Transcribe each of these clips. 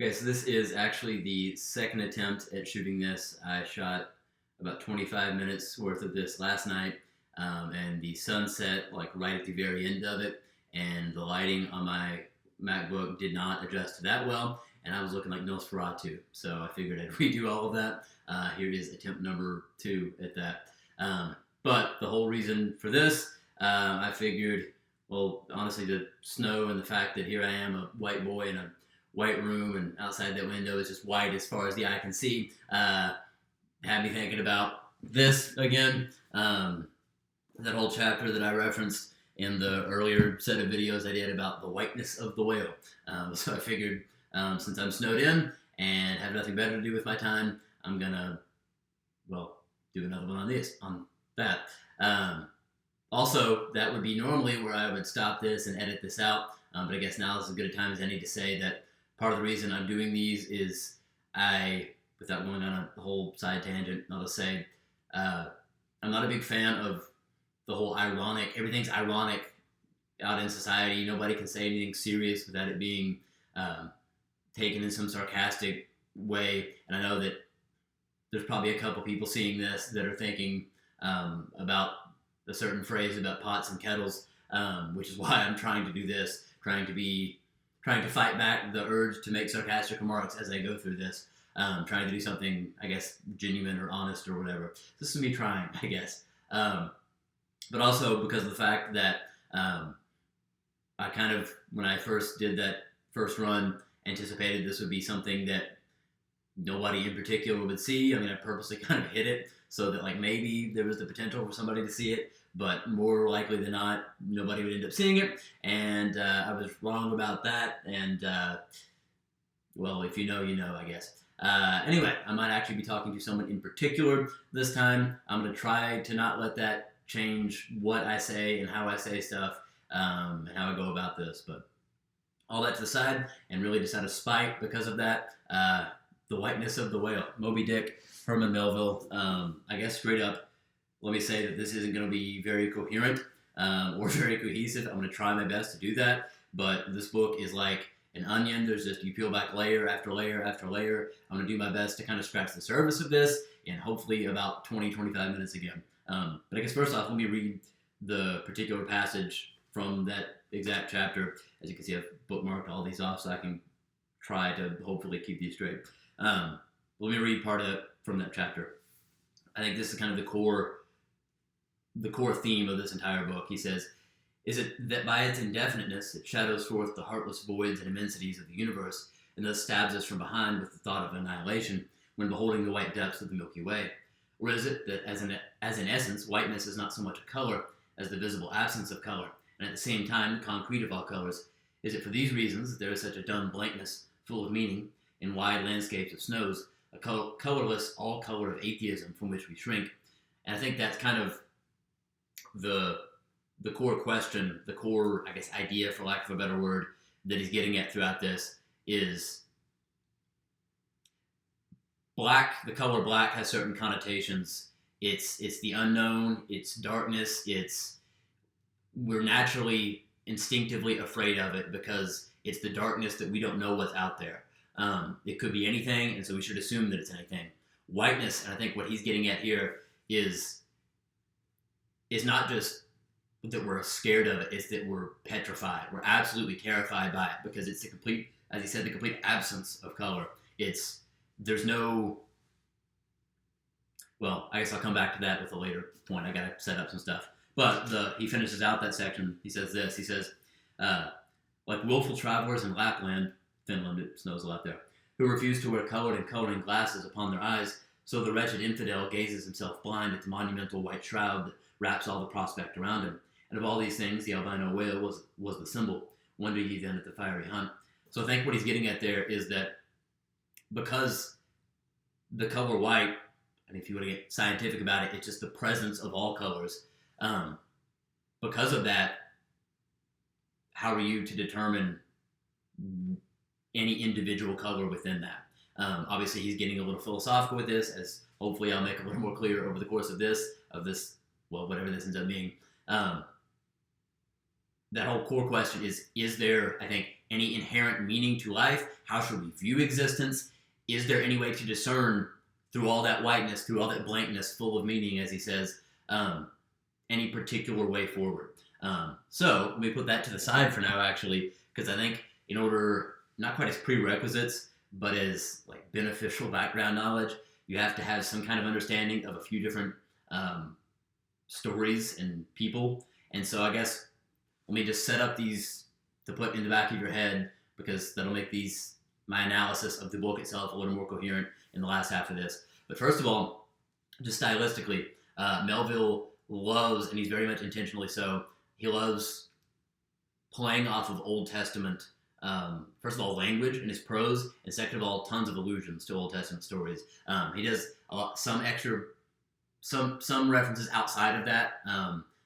Okay, so this is actually the second attempt at shooting this. I shot about 25 minutes worth of this last night, and the sunset like right at the very end of it, and the lighting on my MacBook did not adjust to that well, and I was looking like Nosferatu. So I figured I'd redo all of that. Here is attempt number 2 at that. But the whole reason for this, I figured, well, honestly, the snow and the fact that here I am, a white boy in a white room, and outside that window is just white as far as the eye can see. Had me thinking about this again. That whole chapter that I referenced in the earlier set of videos I did about the whiteness of the whale. So I figured, since I'm snowed in and have nothing better to do with my time, I'm gonna, well, do another one on that. Also, that would be normally where I would stop this and edit this out, but I guess now is as good a time as any to say that part of the reason I'm doing these is without going on a whole side tangent, I'll just say, I'm not a big fan of the whole everything's ironic out in society. Nobody can say anything serious without it being taken in some sarcastic way. And I know that there's probably a couple people seeing this that are thinking about a certain phrase about pots and kettles, which is why I'm trying to do this, trying to fight back the urge to make sarcastic remarks as I go through this, trying to do something, I guess, genuine or honest or whatever. This is me trying, I guess. But also because of the fact that I kind of, when I first did that first run, anticipated this would be something that nobody in particular would see. I mean, I purposely kind of hid it so that like maybe there was the potential for somebody to see it, but more likely than not, nobody would end up seeing it. And I was wrong about that. And well, if you know, you know, I guess. Anyway, I might actually be talking to someone in particular this time. I'm going to try to not let that change what I say and how I say stuff, and how I go about this. But all that to the side, and really just out of spite because of that, the whiteness of the whale, Moby Dick, Herman Melville. I guess straight up, let me say that this isn't going to be very coherent or very cohesive. I'm going to try my best to do that, but this book is like an onion. There's just, you peel back layer after layer after layer. I'm going to do my best to kind of scratch the surface of this in hopefully about 20-25 minutes again. But I guess first off, let me read the particular passage from that exact chapter. As you can see, I've bookmarked all these off so I can try to hopefully keep these straight. Let me read part of it from that chapter. I think this is kind of the core theme of this entire book. He says, "Is it that by its indefiniteness it shadows forth the heartless voids and immensities of the universe, and thus stabs us from behind with the thought of annihilation when beholding the white depths of the Milky Way? Or is it that as in essence, whiteness is not so much a color as the visible absence of color, and at the same time the concrete of all colors? Is it for these reasons that there is such a dumb blankness, full of meaning, in wide landscapes of snows, a colorless all-color of atheism from which we shrink?" And I think that's kind of the core question, the core, I guess, idea, for lack of a better word, that he's getting at throughout this is black. The color black has certain connotations. It's the unknown, it's darkness, we're naturally, instinctively afraid of it because it's the darkness that we don't know what's out there. It could be anything, and so we should assume that it's anything. Whiteness, and I think what he's getting at here is not just that we're scared of it, it's that we're petrified. We're absolutely terrified by it because it's the complete, as he said, the complete absence of color. There's no, well, I guess I'll come back to that with a later point. I gotta set up some stuff. But he finishes out that section. He says this. He says, like willful travelers in Lapland, Finland, it snows a lot there, who refuse to wear colored and coloring glasses upon their eyes, so the wretched infidel gazes himself blind at the monumental white shroud that wraps all the prospect around him. And of all these things, the albino whale was the symbol. Wonder ye then at the fiery hunt. So I think what he's getting at there is that because the color white, and if you want to get scientific about it, it's just the presence of all colors. Because of that, how are you to determine any individual color within that? Obviously, he's getting a little philosophical with this, as hopefully I'll make a little more clear over the course of this, well, whatever this ends up being. That whole core question is there, I think, any inherent meaning to life? How should we view existence? Is there any way to discern through all that whiteness, through all that blankness full of meaning, as he says, any particular way forward? So let me put that to the side for now, actually, because I think in order, not quite as prerequisites, but as like beneficial background knowledge, you have to have some kind of understanding of a few different stories and people. And so I guess let me just set up these to put in the back of your head, because that'll make my analysis of the book itself a little more coherent in the last half of this. But first of all, just stylistically, Melville loves, and he's very much intentionally so, he loves playing off of Old Testament, first of all, language in his prose, and second of all, tons of allusions to Old Testament stories. He does some references outside of that,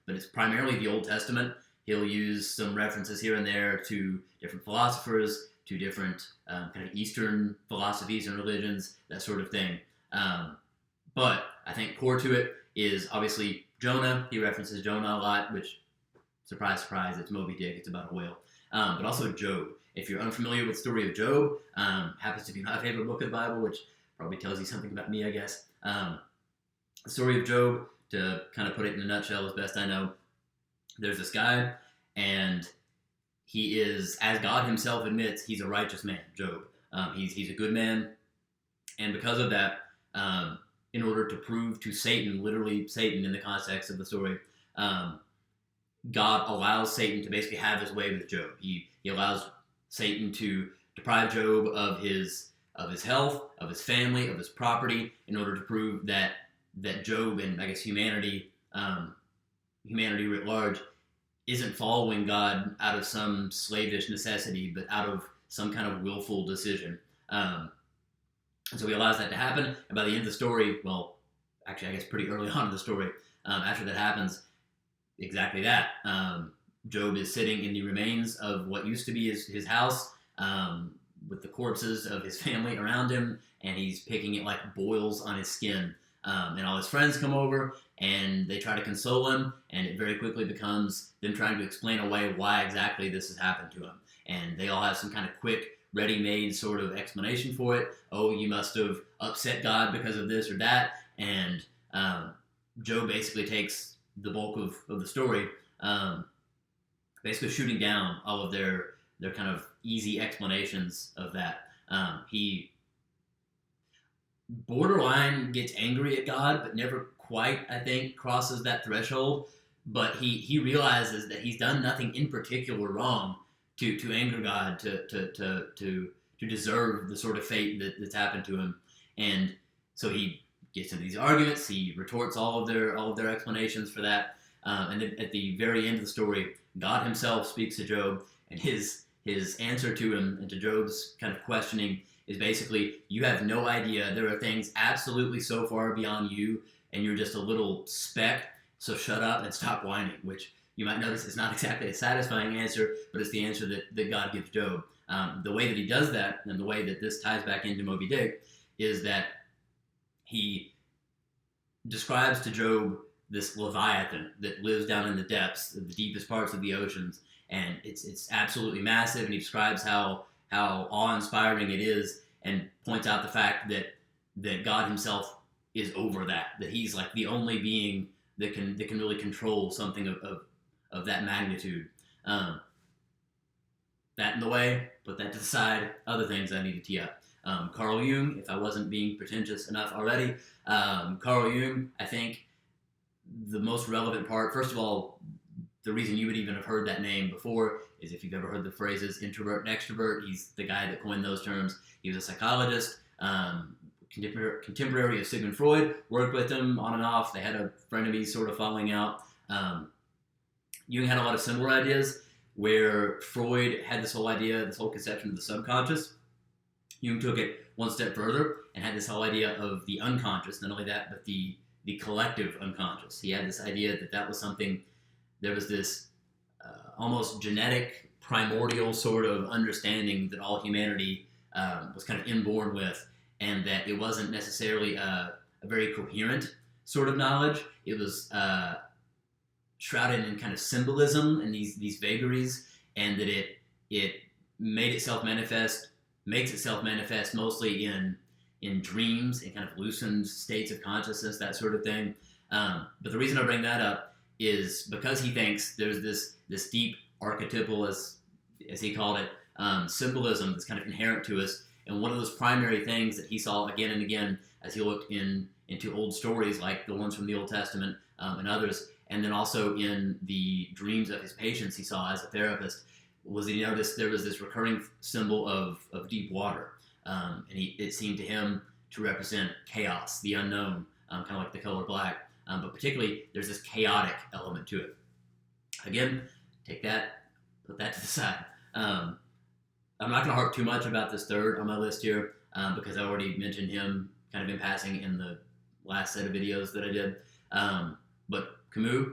but it's primarily the Old Testament. He'll use some references here and there to different philosophers, to different kind of Eastern philosophies and religions, that sort of thing. But I think core to it is obviously Jonah. He references Jonah a lot, which, surprise, surprise, it's Moby Dick. It's about a whale. But also Job. If you're unfamiliar with the story of Job, happens to be my favorite book of the Bible, which probably tells you something about me, I guess. The story of Job, to kind of put it in a nutshell as best I know, there's this guy, and he is, as God himself admits, he's a righteous man, Job. He's a good man, and because of that, in order to prove to Satan, literally Satan in the context of the story, God allows Satan to basically have his way with Job. He allows Satan to deprive Job of his health, of his family, of his property, in order to prove that Job and I guess humanity writ large isn't following God out of some slavish necessity, but out of some kind of willful decision. And so he allows that to happen, and by the end of the story, well, actually I guess pretty early on in the story, after that happens, exactly that. Job is sitting in the remains of what used to be his house, with the corpses of his family around him, and he's picking it like boils on his skin. And all his friends come over, and they try to console him, and it very quickly becomes them trying to explain away why exactly this has happened to him. And they all have some kind of quick, ready-made sort of explanation for it. Oh, you must have upset God because of this or that. And Job basically takes the bulk of the story, basically shooting down all of their kind of easy explanations of that. He borderline gets angry at God, but never quite, I think, crosses that threshold. But he realizes that he's done nothing in particular wrong to anger God, to deserve the sort of fate that's happened to him. And so he gets into these arguments. He retorts all of their explanations for that. And then at the very end of the story, God himself speaks to Job, and his answer to him and to Job's kind of questioning is basically, you have no idea. There are things absolutely so far beyond you, and you're just a little speck, so shut up and stop whining, which you might notice is not exactly a satisfying answer, but it's the answer that God gives Job. The way that he does that, and the way that this ties back into Moby Dick, is that he describes to Job this Leviathan that lives down in the depths, the deepest parts of the oceans, and it's absolutely massive, and he describes how awe-inspiring it is, and points out the fact that God himself is over that he's like the only being that can really control something of that magnitude. That in the way, put that to the side. Other things I need to tee up. Carl Jung, if I wasn't being pretentious enough already, Carl Jung, I think the most relevant part, first of all, the reason you would even have heard that name before is if you've ever heard the phrases introvert and extrovert. He's the guy that coined those terms. He was a psychologist, contemporary of Sigmund Freud, worked with him on and off. They had a frenemy sort of falling out. Jung had a lot of similar ideas, where Freud had this whole idea, this whole conception of the subconscious. Jung took it one step further and had this whole idea of the unconscious, not only that, but the collective unconscious. He had this idea that was something, there was this almost genetic, primordial sort of understanding that all humanity was kind of inborn with, and that it wasn't necessarily a very coherent sort of knowledge. It was shrouded in kind of symbolism and these vagaries, and that it makes itself manifest mostly in dreams and kind of loosened states of consciousness, that sort of thing. But the reason I bring that up is because he thinks there's this deep archetypal, as he called it, symbolism that's kind of inherent to us. And one of those primary things that he saw again and again as he looked into old stories like the ones from the Old Testament and others, and then also in the dreams of his patients he saw as a therapist, was he noticed there was this recurring symbol of deep water. And it seemed to him to represent chaos, the unknown, kind of like the color black. But particularly, there's this chaotic element to it. Again, take that, put that to the side. I'm not going to harp too much about this third on my list here because I already mentioned him kind of in passing in the last set of videos that I did. But Camus,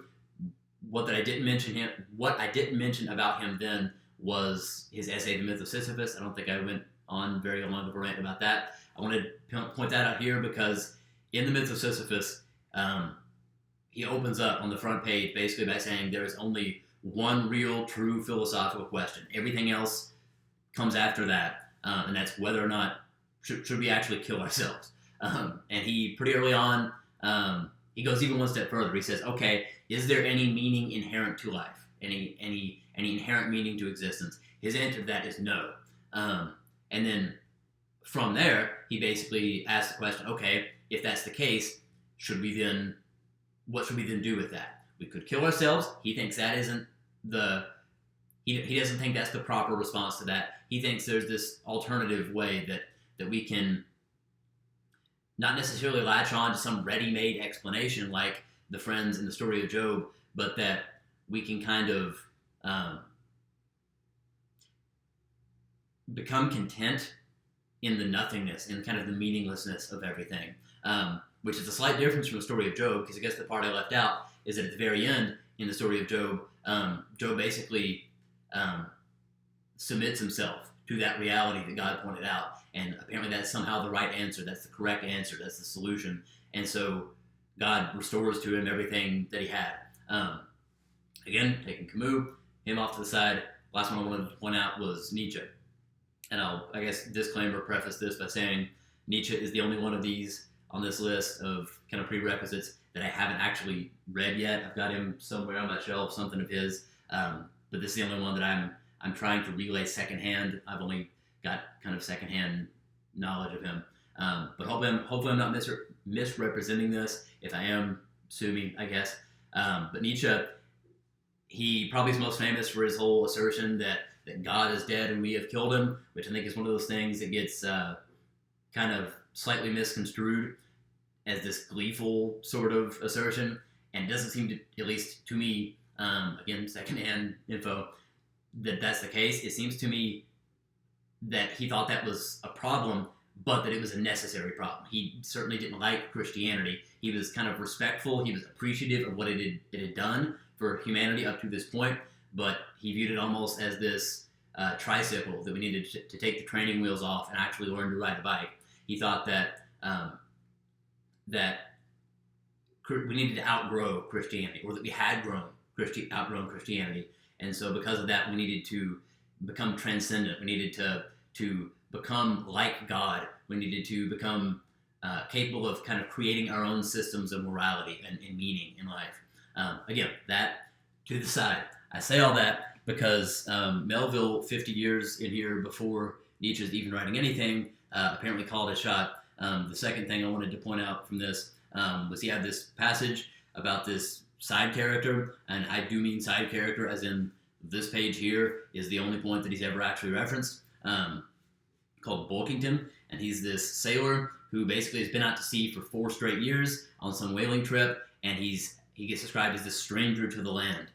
what I didn't mention about him then was his essay, The Myth of Sisyphus. I don't think I went on very long of a rant about that. I wanted to point that out here because in The Myth of Sisyphus, he opens up on the front page basically by saying there is only one real, true philosophical question. Everything else comes after that, and that's whether or not should we actually kill ourselves. And he pretty early on, he goes even one step further. He says, okay, is there any meaning inherent to life? Any inherent meaning to existence? His answer to that is no. And then from there, he basically asks the question, okay, if that's the case, what should we then do with that? We could kill ourselves. He thinks that isn't he doesn't think that's the proper response to that. He thinks there's this alternative way that we can not necessarily latch on to some ready-made explanation like the friends in the story of Job, but that we can kind of become content in the nothingness, in kind of the meaninglessness of everything, which is a slight difference from the story of Job, because I guess the part I left out is that at the very end in the story of Job, Job basically submits himself to that reality that God pointed out, and apparently that's somehow the right answer, that's the correct answer, that's the solution, and so God restores to him everything that he had. Again, taking Camus, him off to the side. Last one I wanted to point out was Nietzsche. And I guess disclaimer, preface this by saying Nietzsche is the only one of these on this list of kind of prerequisites that I haven't actually read yet. I've got him somewhere on my shelf, something of his, but this is the only one that I'm trying to relay secondhand. I've only got kind of secondhand knowledge of him, but hopefully I'm not misrepresenting this. If I am, sue me, I guess. But Nietzsche, he probably is most famous for his whole assertion that God is dead and we have killed him, which I think is one of those things that gets kind of slightly misconstrued as this gleeful sort of assertion, and doesn't seem to, at least to me, again, secondhand info, that's the case. It seems to me that he thought that was a problem, but that it was a necessary problem. He certainly didn't like Christianity. He was kind of respectful. He was appreciative of what it had done for humanity up to this point, but he viewed it almost as this tricycle that we needed to take the training wheels off and actually learn to ride a bike. He thought that we needed to outgrow Christianity, or that we had outgrown Christianity, and so because of that, we needed to become transcendent. We needed to become like God. We needed to become capable of kind of creating our own systems of morality and meaning in life. Again, that to the side. I say all that because Melville, 50 years in here before Nietzsche's even writing anything, apparently called a shot. The second thing I wanted to point out from this was he had this passage about this side character, and I do mean side character as in this page here is the only point that he's ever actually referenced, called Bulkington, and he's this sailor who basically has been out to sea for 4 straight years on some whaling trip, and he gets described as this stranger to the land.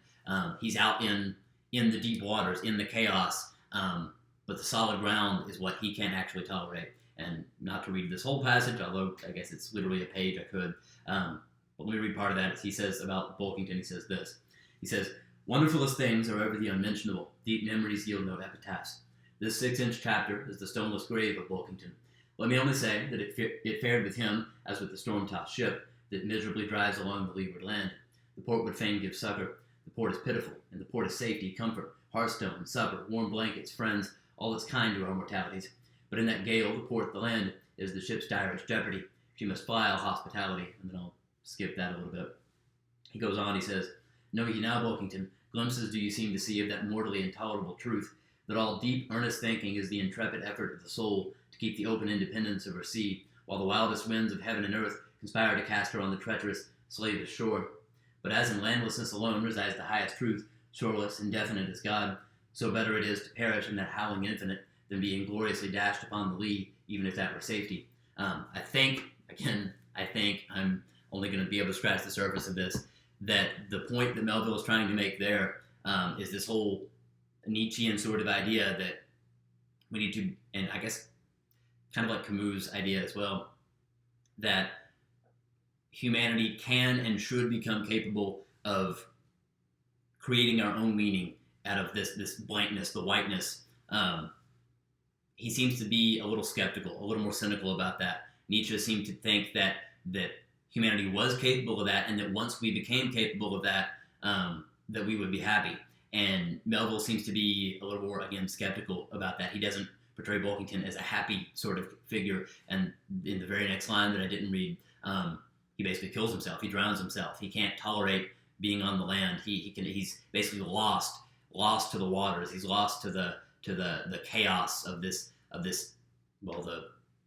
He's out in the deep waters, in the chaos, but the solid ground is what he can't actually tolerate. And not to read this whole passage, although I guess it's literally a page I could, but let me read part of that. He says about Bulkington, he says this. He says, "Wonderfulest things are ever the unmentionable. Deep memories yield no epitaphs. This 6-inch chapter is the stoneless grave of Bulkington. Let me only say that it fared with him as with the storm-tossed ship that miserably drives along the leeward land. The port would fain give succor. The port is pitiful, and the port is safety, comfort, hearthstone, supper, warm blankets, friends, all that's kind to our mortalities. But in that gale, the port, the land, is the ship's direst jeopardy. She must fly all hospitality. And then I'll skip that a little bit. He goes on, he says, know ye now, Bulkington, glimpses do you seem to see of that mortally intolerable truth, that all deep, earnest thinking is the intrepid effort of the soul to keep the open independence of her sea, while the wildest winds of heaven and earth conspire to cast her on the treacherous, slavish shore. But as in landlessness alone resides the highest truth, shoreless, indefinite as God, so better it is to perish in that howling infinite than be ingloriously dashed upon the lee, even if that were safety. I think I'm only going to be able to scratch the surface of this, that the point that Melville is trying to make there is this whole Nietzschean sort of idea that we need to, and I guess kind of like Camus' idea as well, that humanity can and should become capable of creating our own meaning out of this blankness, the whiteness. He seems to be a little skeptical, a little more cynical about that. Nietzsche seemed to think that humanity was capable of that, and that once we became capable of that, that we would be happy. And Melville seems to be a little more, again, skeptical about that. He doesn't portray Bulkington as a happy sort of figure. And in the very next line that I didn't read, he basically kills himself. He drowns himself. He can't tolerate being on the land. He's basically lost to the waters. He's lost to the chaos of this well,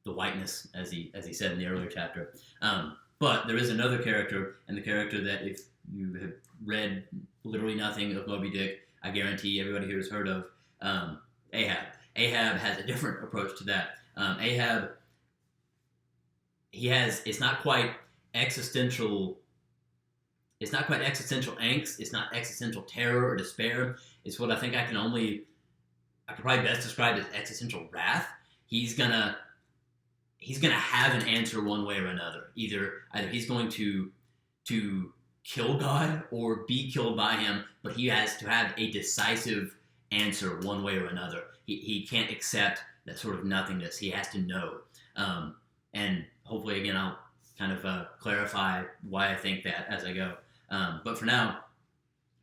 the whiteness, as he said in the earlier chapter. But there is another character, and the character that if you have read literally nothing of Moby Dick, I guarantee everybody here has heard of, Ahab. Ahab has a different approach to that. Ahab, it's not quite existential angst, it's not existential terror or despair. It's what I think I could probably best describe as existential wrath. He's gonna have an answer one way or another. Either he's going to kill God or be killed by him, but he has to have a decisive answer one way or another. He can't accept that sort of nothingness. He has to know. And hopefully, again, I'll kind of clarify why I think that as I go. But for now,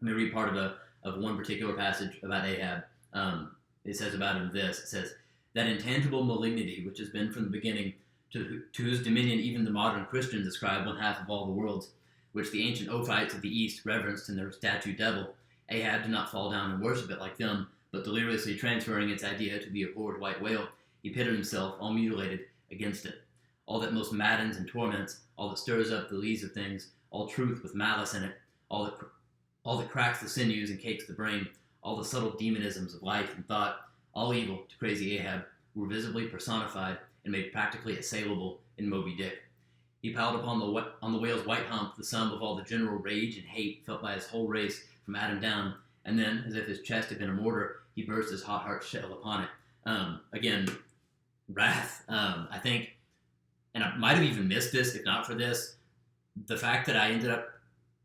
let me read part of one particular passage about Ahab. It says about him this. It says, that intangible malignity which has been from the beginning, to whose dominion even the modern Christians ascribe one half of all the worlds, which the ancient Ophites of the East reverenced in their statue devil, Ahab did not fall down and worship it like them, but deliriously transferring its idea to the abhorred white whale, he pitted himself, all mutilated, against it. All that most maddens and torments, all that stirs up the lees of things, all truth with malice in it, all that cracks the sinews and cakes the brain, all the subtle demonisms of life and thought, all evil to crazy Ahab, were visibly personified and made practically assailable in Moby Dick. He piled upon the whale's white hump the sum of all the general rage and hate felt by his whole race from Adam down, and then, as if his chest had been a mortar, he burst his hot heart shell upon it. Again, wrath. I think, and I might have even missed this if not for this, the fact that I ended up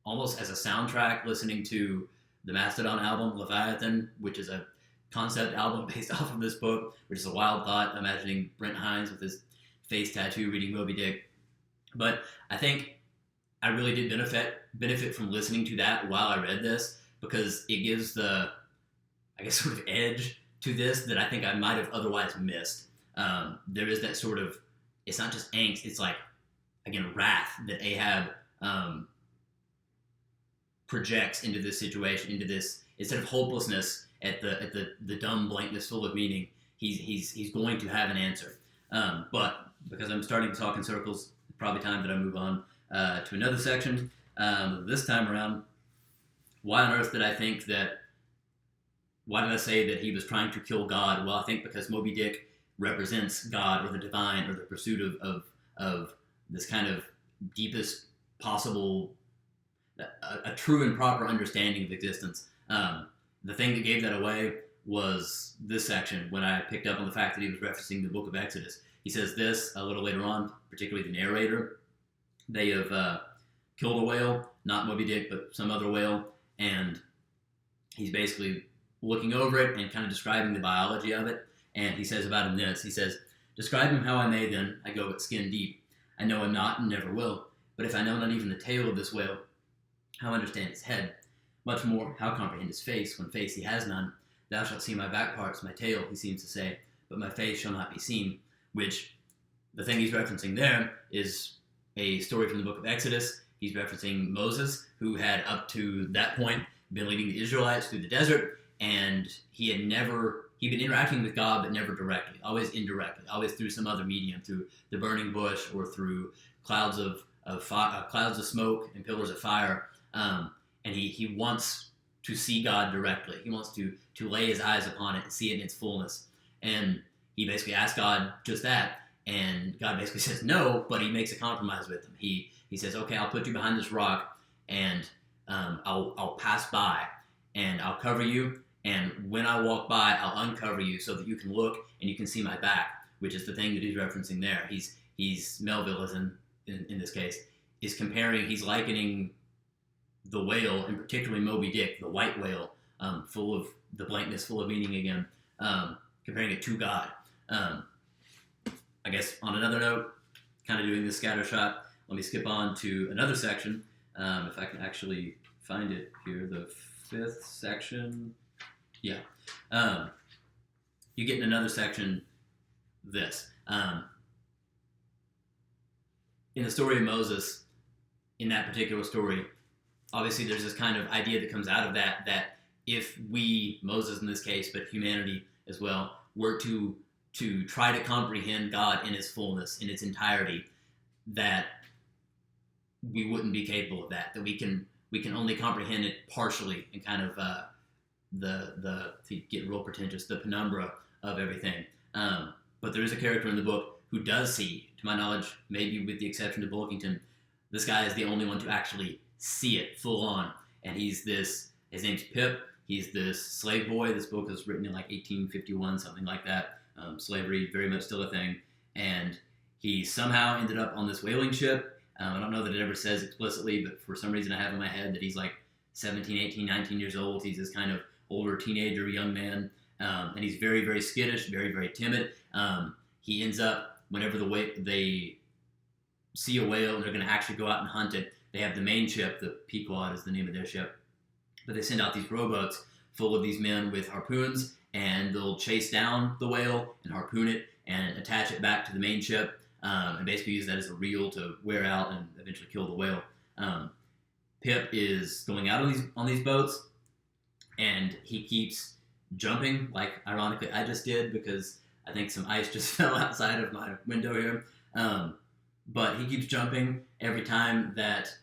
almost as a soundtrack listening to the Mastodon album, Leviathan, which is a concept album based off of this book, which is a wild thought, imagining Brent Hines with his face tattoo reading Moby Dick. But I think I really did benefit from listening to that while I read this, because it gives the, I guess, sort of edge to this that I think I might have otherwise missed. There is that sort of, it's not just angst, it's like, again, wrath that Ahab projects into this situation, into this, instead of hopelessness at the dumb blankness full of meaning, he's going to have an answer. But because I'm starting to talk in circles, it's probably time that I move on to another section. This time around, why on earth did I say that he was trying to kill God? Well, I think because Moby Dick represents God or the divine or the pursuit of this kind of deepest possible, a true and proper understanding of existence. The thing that gave that away was this section when I picked up on the fact that he was referencing the book of Exodus. He says this a little later on, particularly the narrator. They have killed a whale, not Moby Dick, but some other whale, and he's basically looking over it and kind of describing the biology of it. And he says about him this. He says, describe him how I may then, I go but skin deep. I know him not and never will. But if I know not even the tail of this whale, how understand his head? Much more, how comprehend his face, when face he has none? Thou shalt see my back parts, my tail, he seems to say, but my face shall not be seen, which the thing he's referencing there is a story from the book of Exodus. He's referencing Moses, who had up to that point been leading the Israelites through the desert, and he'd been interacting with God, but never directly, always indirectly, always through some other medium, through the burning bush or through clouds of smoke and pillars of fire. And he wants to see God directly. He wants to lay his eyes upon it and see it in its fullness. And he basically asks God just that, and God basically says no, but he makes a compromise with him. He says, okay, I'll put you behind this rock, and I'll pass by, and I'll cover you, and when I walk by, I'll uncover you so that you can look and you can see my back, which is the thing that he's referencing there. He's Melville, as in this case, he's likening the whale, and particularly Moby Dick, the white whale, full of the blankness, full of meaning again, comparing it to God. I guess on another note, kind of doing this scatter shot, let me skip on to another section, if I can actually find it here, the 5th section. Yeah. You get in another section this. In the story of Moses, in that particular story, obviously there's this kind of idea that comes out of that if we, Moses in this case, but humanity as well, were to try to comprehend God in his fullness, in its entirety, that we wouldn't be capable of that we can only comprehend it partially, and kind of to get real pretentious, the penumbra of everything. But there is a character in the book who does see, to my knowledge, maybe with the exception of Bulkington, this guy is the only one to actually see it full on. And his name's Pip. He's this slave boy. This book was written in like 1851, something like that. Slavery, very much still a thing. And he somehow ended up on this whaling ship. I don't know that it ever says explicitly, but for some reason I have in my head that he's like 17, 18, 19 years old. He's this kind of older teenager, young man. And he's very, very skittish, very, very timid. He ends up, whenever they see a whale and they're going to actually go out and hunt it, they have the main ship, the Pequod is the name of their ship, but they send out these rowboats full of these men with harpoons, and they'll chase down the whale and harpoon it and attach it back to the main ship, and basically use that as a reel to wear out and eventually kill the whale. Pip is going out on these boats, and he keeps jumping, like ironically I just did, because I think some ice just fell outside of my window here. But he keeps jumping every time that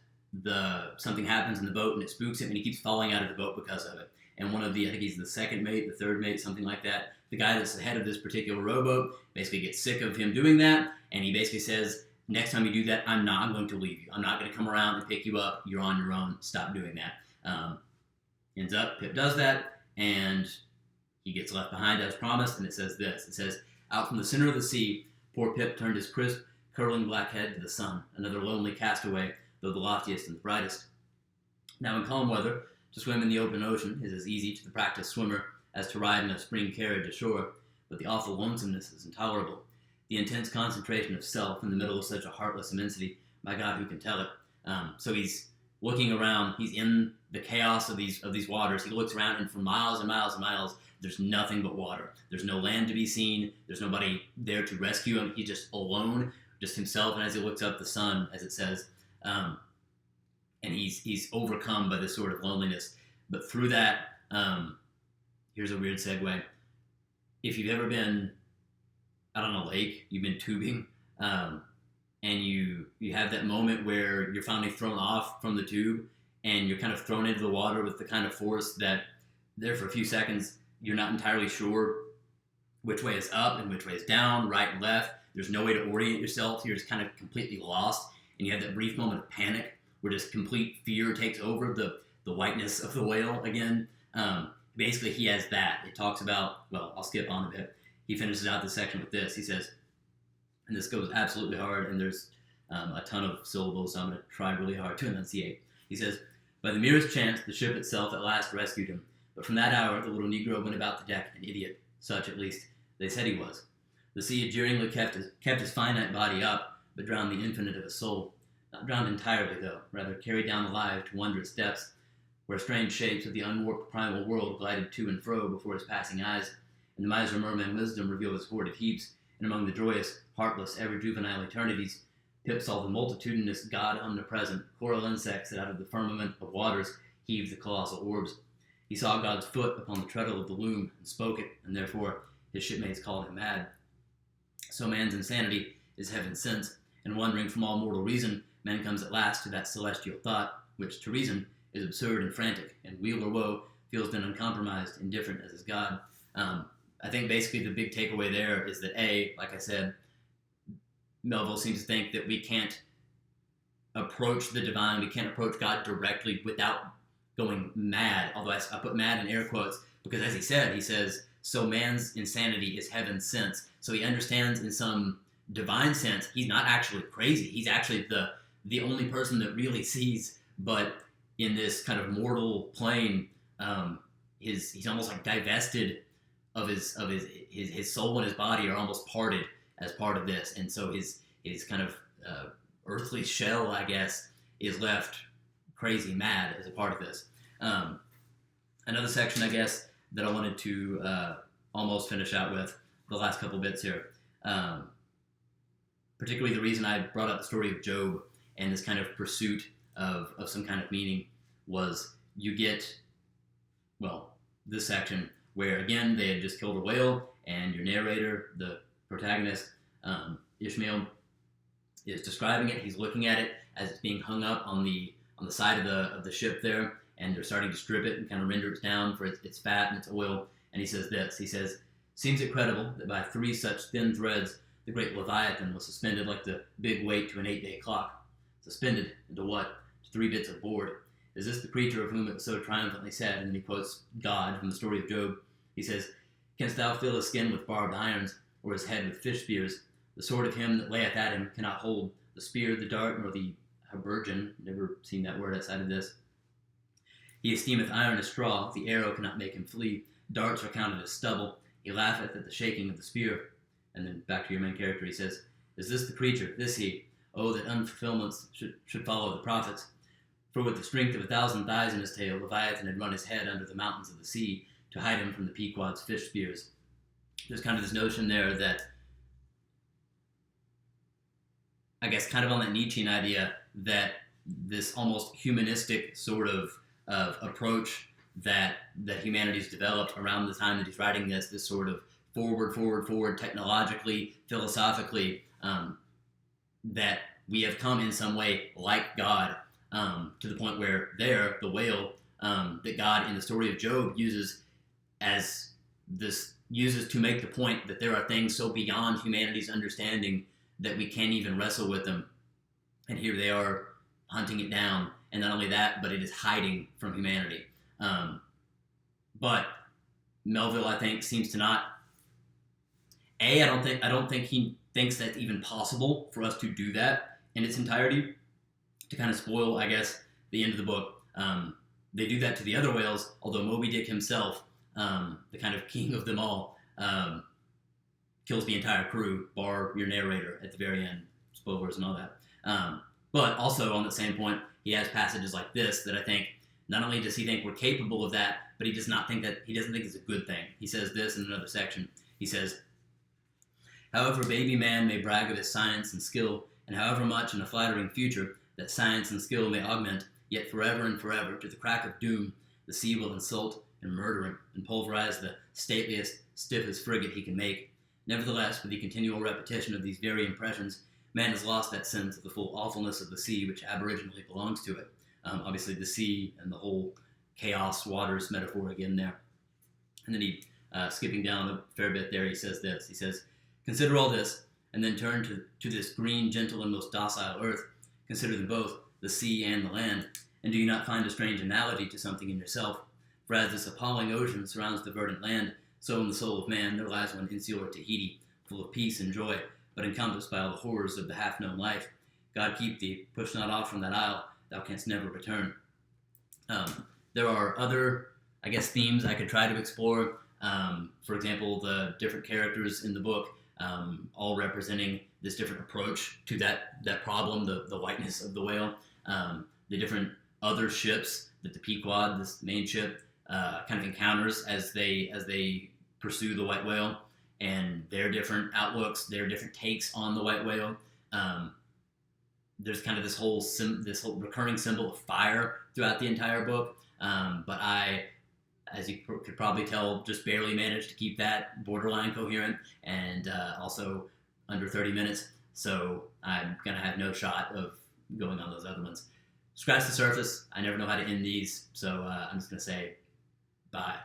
something happens in the boat and it spooks him, and he keeps falling out of the boat because of it. And I think he's the second mate, the third mate, something like that, the guy that's the head of this particular rowboat, basically gets sick of him doing that, and he basically says, next time you do that, I'm going to leave you. I'm not going to come around and pick you up. You're on your own. Stop doing that. Ends up, Pip does that, and he gets left behind as promised, and it says this. It says, out from the center of the sea, poor Pip turned his crisp, curling black head to the sun, another lonely castaway, though the loftiest and the brightest. Now in calm weather, to swim in the open ocean is as easy to the practiced swimmer as to ride in a spring carriage ashore, but the awful lonesomeness is intolerable. The intense concentration of self in the middle of such a heartless immensity, my God, who can tell it? So he's looking around, he's in the chaos of these waters. He looks around, and for miles and miles and miles, there's nothing but water. There's no land to be seen. There's nobody there to rescue him. He's just alone, just himself, and as he looks up, the sun, as it says, and he's overcome by this sort of loneliness. But through that, here's a weird segue. If you've ever been out on a lake, you've been tubing, and you have that moment where you're finally thrown off from the tube, and you're kind of thrown into the water with the kind of force that there for a few seconds, you're not entirely sure which way is up and which way is down, right and left. There's no way to orient yourself. You're just kind of completely lost, and you have that brief moment of panic where just complete fear takes over the whiteness of the whale again. Basically, he has that. It talks about, well, I'll skip on a bit. He finishes out this section with this. He says, and this goes absolutely hard, and there's a ton of syllables, so I'm going to try really hard to enunciate. He says, by the merest chance, the ship itself at last rescued him. But from that hour, the little Negro went about the deck, an idiot. Such, at least, they said he was. The sea had jeeringly kept his finite body up, but drowned the infinite of his soul. Not drowned entirely, though, rather carried down alive to wondrous depths. where strange shapes of the unwarped primal world glided to and fro before his passing eyes, and the miser merman wisdom revealed his hoarded heaps, and among the joyous, heartless, ever-juvenile eternities, Pip saw the multitudinous God omnipresent, coral insects that out of the firmament of waters heaved the colossal orbs. He saw God's foot upon the treadle of the loom, and spoke it, and therefore his shipmates called him mad. So man's insanity is heaven's sense, and wandering from all mortal reason, man comes at last to that celestial thought, which to reason is absurd and frantic, and weal or woe feels then uncompromised, indifferent as his God. I think basically the big takeaway there is that like I said, Melville seems to think that we can't approach the divine, we can't approach God directly without going mad, although I put mad in air quotes, because as he says, so man's insanity is heaven's sense. So he understands in some divine sense, he's not actually crazy. He's actually the only person that really sees, but in this kind of mortal plane, he's almost like divested of his soul and his body are almost parted as part of this, and so his kind of earthly shell, I guess, is left crazy mad as a part of this. Another section, I guess, that I wanted to almost finish out with the last couple bits here. Particularly the reason I brought up the story of Job and this kind of pursuit of some kind of meaning was you get, this section where, again, they had just killed a whale, and your narrator, the protagonist, Ishmael, is describing it. He's looking at it as it's being hung up on the side of the ship there, and they're starting to strip it and kind of render it down for its fat and its oil. And he says this. He says, "Seems it credible that by 3 such thin threads the great Leviathan was suspended like the big weight to an 8-day clock. Suspended into what? To 3 bits of board. Is this the creature of whom it was so triumphantly said?" And then he quotes God from the story of Job. He says, "Canst thou fill his skin with barbed irons, or his head with fish spears? The sword of him that layeth at him cannot hold the spear, the dart, nor the habergeon." Never seen that word outside of this. "He esteemeth iron as straw, the arrow cannot make him flee. Darts are counted as stubble. He laugheth at the shaking of the spear." And then back to your main character, he says, "Is this the creature, this he? Oh, that unfulfillments should follow the prophets. For with the strength of 1,000 thighs in his tail, Leviathan had run his head under the mountains of the sea to hide him from the Pequod's fish spears." There's kind of this notion there that, I guess, kind of on that Nietzschean idea that this almost humanistic sort of approach that humanity's developed around the time that he's writing this sort of forward, technologically, philosophically, that we have come in some way like God, to the point where the whale, that God in the story of Job uses to make the point that there are things so beyond humanity's understanding that we can't even wrestle with them. And here they are hunting it down. And not only that, but it is hiding from humanity. But Melville, I think, seems to not. I don't think he thinks that's even possible for us to do that in its entirety, to kind of spoil, I guess, the end of the book. They do that to the other whales, although Moby Dick himself, the kind of king of them all, kills the entire crew, bar your narrator at the very end. Spoilers and all that. But also on the same point, he has passages like this that I think not only does he think we're capable of that, but he doesn't think it's a good thing. He says this in another section. He says, "However baby man may brag of his science and skill, and however much in a flattering future that science and skill may augment, yet forever and forever, to the crack of doom, the sea will insult and murder him, and pulverize the stateliest, stiffest frigate he can make. Nevertheless, with the continual repetition of these very impressions, man has lost that sense of the full awfulness of the sea which aboriginally belongs to it." Obviously, the sea and the whole chaos waters metaphor again there. And then he, skipping down a fair bit there, he says this. He says, "Consider all this, and then turn to this green, gentle, and most docile earth. Consider them both, the sea and the land. And do you not find a strange analogy to something in yourself? For as this appalling ocean surrounds the verdant land, so in the soul of man there lies one insular Tahiti, full of peace and joy, but encompassed by all the horrors of the half-known life. God keep thee, push not off from that isle, thou canst never return." There are other, I guess, themes I could try to explore. For example, the different characters in the book, all representing this different approach to that problem, the whiteness of the whale, the different other ships that the Pequod, this main ship, kind of encounters as they pursue the white whale, and their different outlooks, their different takes on the white whale. There's kind of this whole recurring symbol of fire throughout the entire book. But I, as you could probably tell, just barely managed to keep that borderline coherent, and also under 30 minutes. So I'm gonna have no shot of going on those other ones. Scratch the surface. I never know how to end these, so I'm just gonna say bye.